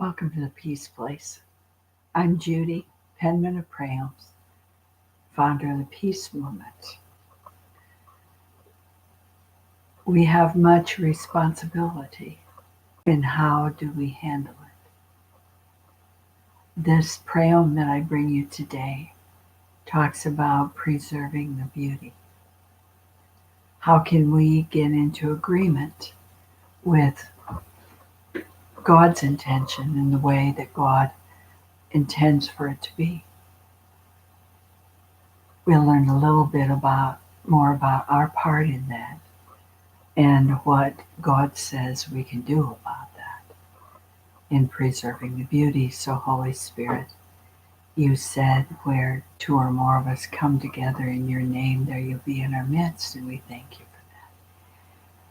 Welcome to the Peace Place. I'm Judy, penman of Prayums, founder of the Peace Movement. We have much responsibility in how do we handle it. This Prayum that I bring you today talks about preserving the beauty. How can we get into agreement with God's intention and the way that God intends for it to be? We'll learn a little bit more about our part in that and what God says we can do about that in preserving the beauty. So, Holy Spirit, you said where two or more of us come together in your name, there you'll be in our midst, and we thank you for that.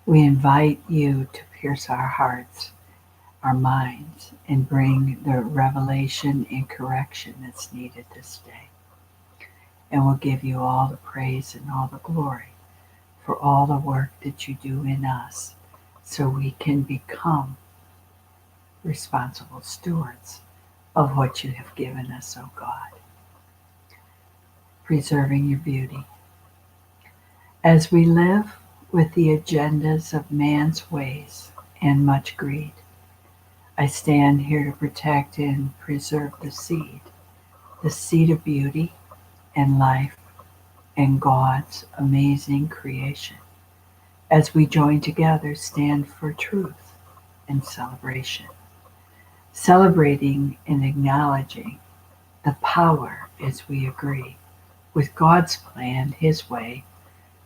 We invite you to pierce our hearts, our minds, and bring the revelation and correction that's needed this day. And we'll give you all the praise and all the glory for all the work that you do in us so we can become responsible stewards of what you have given us, oh God. Preserving your beauty. As we live with the agendas of man's ways and much greed, I stand here to protect and preserve the seed of beauty and life and God's amazing creation. As we join together, stand for truth and celebration. Celebrating and acknowledging the power as we agree with God's plan, His way,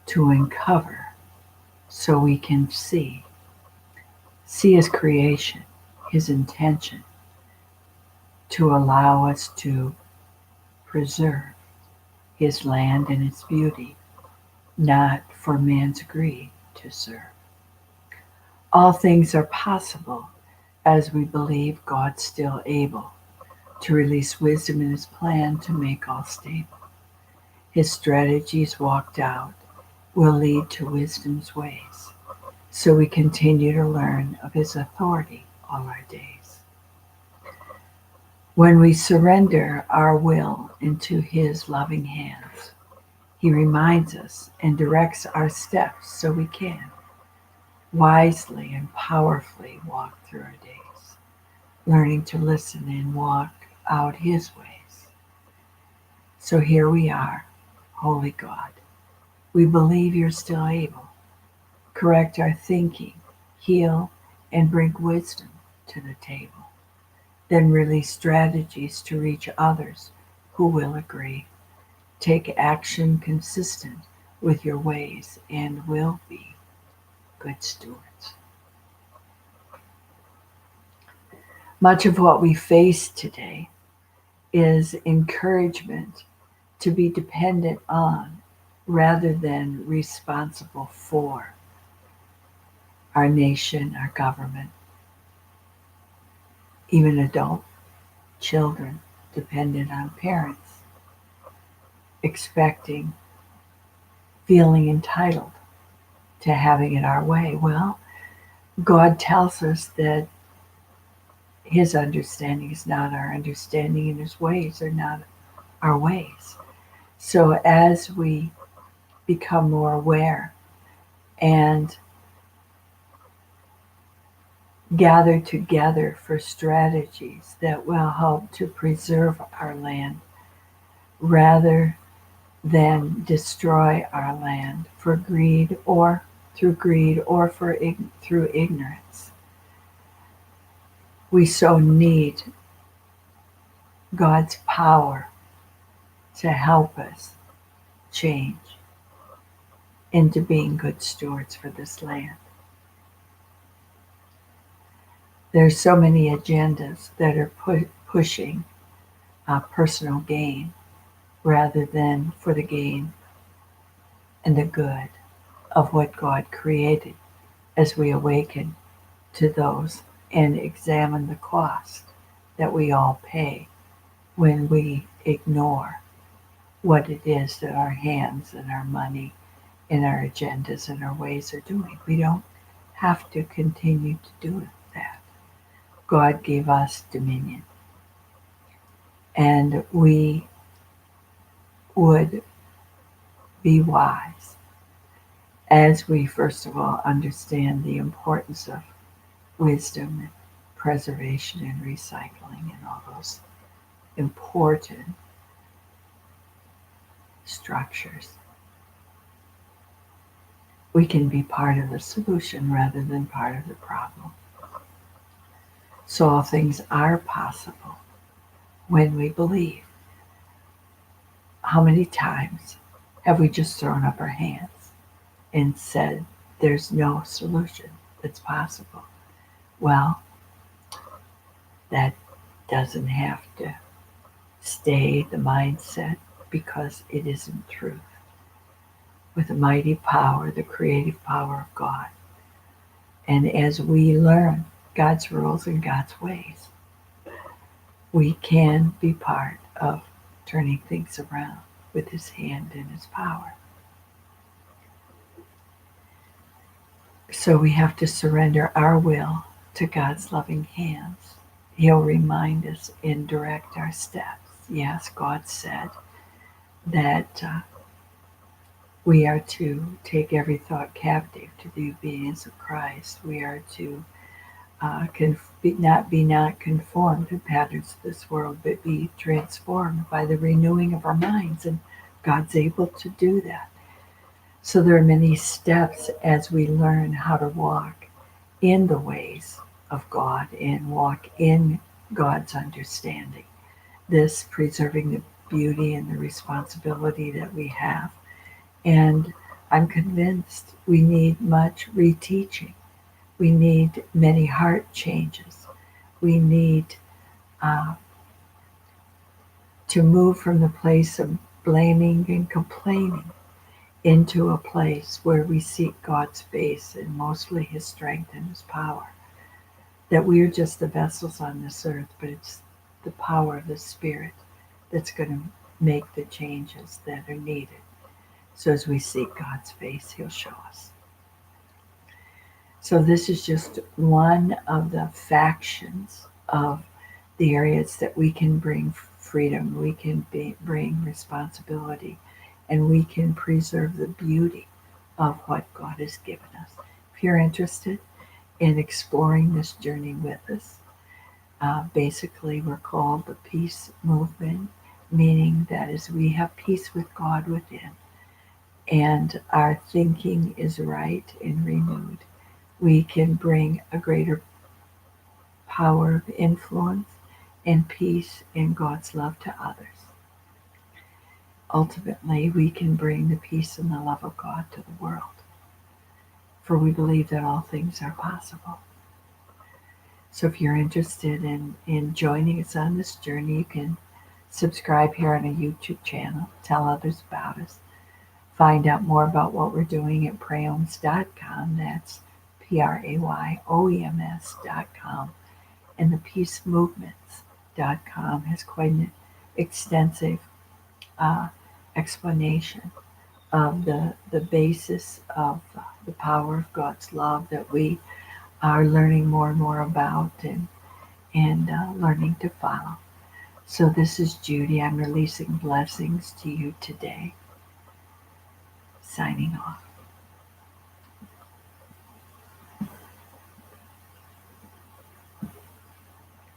to uncover so we can see His creation, His intention, to allow us to preserve His land and its beauty, not for man's greed to serve. All things are possible as we believe God's still able to release wisdom in His plan to make all stable. His strategies walked out will lead to wisdom's ways, so we continue to learn of His authority all our days. When we surrender our will into His loving hands, He reminds us and directs our steps so we can wisely and powerfully walk through our days, learning to listen and walk out His ways. So here we are, Holy God. We believe you're still able. Correct our thinking, heal, and bring wisdom to the table. Then release strategies to reach others who will agree. Take action consistent with your ways and will be good stewards. Much of what we face today is encouragement to be dependent on rather than responsible for our nation, our government, even adult children dependent on parents, expecting, feeling entitled to having it our way. Well, God tells us that His understanding is not our understanding and His ways are not our ways. So as we become more aware and gather together for strategies that will help to preserve our land rather than destroy our land for greed or through through ignorance. We so need God's power to help us change into being good stewards for this land. There's so many agendas that are pushing personal gain rather than for the gain and the good of what God created as we awaken to those and examine the cost that we all pay when we ignore what it is that our hands and our money and our agendas and our ways are doing. We don't have to continue to do that. God gave us dominion. And we would be wise as we, first of all, understand the importance of wisdom and preservation and recycling and all those important structures. We can be part of the solution rather than part of the problem. So all things are possible when we believe. How many times have we just thrown up our hands and said, there's no solution that's possible? Well, that doesn't have to stay the mindset because it isn't truth. With the mighty power, the creative power of God, and as we learn God's rules and God's ways, we can be part of turning things around with His hand and His power. So we have to surrender our will to God's loving hands. He'll remind us and direct our steps. Yes, God said that we are to take every thought captive to the obedience of Christ. We are to not conformed to patterns of this world, but be transformed by the renewing of our minds. And God's able to do that. So there are many steps as we learn how to walk in the ways of God and walk in God's understanding. This preserving the beauty and the responsibility that we have. And I'm convinced we need much reteaching. We need many heart changes. We need to move from the place of blaming and complaining into a place where we seek God's face and mostly His strength and His power. That we are just the vessels on this earth, but it's the power of the Spirit that's going to make the changes that are needed. So as we seek God's face, He'll show us. So this is just one of the factions of the areas that we can bring freedom, we can bring responsibility, and we can preserve the beauty of what God has given us. If you're interested in exploring this journey with us, basically we're called the Peace Movement, meaning that as we have peace with God within, and our thinking is right and renewed, we can bring a greater power of influence and peace and God's love to others. Ultimately, we can bring the peace and the love of God to the world, for we believe that all things are possible. So if you're interested in joining us on this journey, you can subscribe here on a YouTube channel, tell others about us, find out more about what we're doing at prayoms.com. That's prayoems.com. And the peacemovements.com has quite an extensive explanation of the basis of the power of God's love that we are learning more and more about and learning to follow. So this is Judy. I'm releasing blessings to you today. Signing off.